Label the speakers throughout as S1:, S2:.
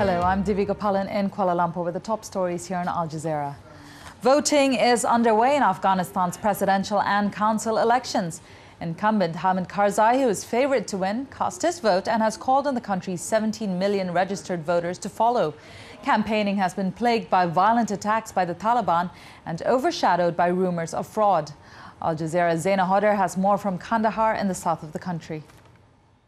S1: Hello, I'm Divi Gopalan in Kuala Lumpur with the top stories here in Al Jazeera. Voting is underway in Afghanistan's presidential and council elections. Incumbent Hamid Karzai, who is favourite to win, cast his vote and has called on the country's 17 million registered voters to follow. Campaigning has been plagued by violent attacks by the Taliban and overshadowed by rumours of fraud. Al Jazeera's Zaina Hodder has more from Kandahar in the south of the country.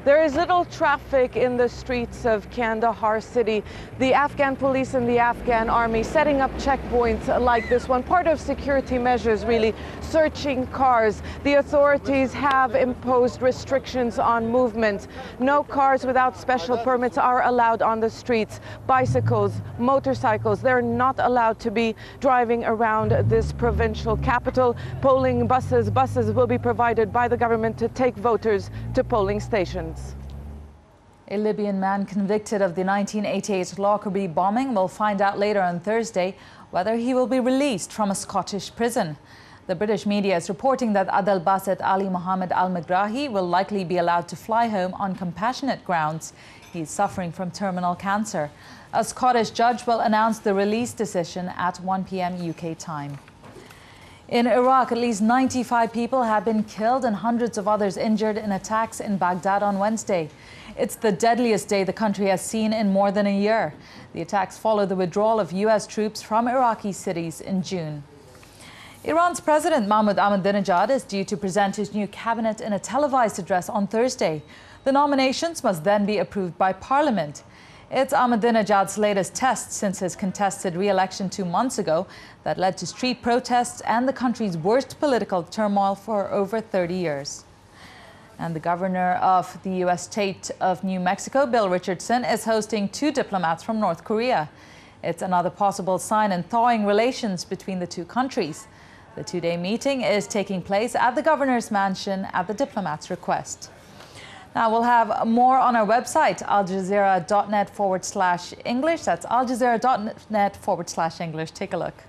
S2: There is little traffic in the streets of Kandahar city. The Afghan police and the Afghan army setting up checkpoints like this one, part of security measures really, searching cars. The authorities have imposed restrictions on movement. No cars without special permits are allowed on the streets. Bicycles, motorcycles, they're not allowed to be driving around this provincial capital. Polling buses will be provided by the government to take voters to polling stations.
S1: A Libyan man convicted of the 1988 Lockerbie bombing will find out later on Thursday whether he will be released from a Scottish prison. The British media is reporting that Adel Basit Ali Mohammed Al-Megrahi will likely be allowed to fly home on compassionate grounds. He is suffering from terminal cancer. A Scottish judge will announce the release decision at 1 p.m. UK time. In Iraq, at least 95 people have been killed and hundreds of others injured in attacks in Baghdad on Wednesday. It's the deadliest day the country has seen in more than a year. The attacks follow the withdrawal of U.S. troops from Iraqi cities in June. Iran's President Mahmoud Ahmadinejad is due to present his new cabinet in a televised address on Thursday. The nominations must then be approved by Parliament. It's Ahmadinejad's latest test since his contested re-election 2 months ago that led to street protests and the country's worst political turmoil for over 30 years. And the governor of the U.S. state of New Mexico, Bill Richardson, is hosting 2 diplomats from North Korea. It's another possible sign in thawing relations between the two countries. The 2-day meeting is taking place at the governor's mansion at the diplomats' request. Now, we'll have more on our website, aljazeera.net/English. That's aljazeera.net/English. Take a look.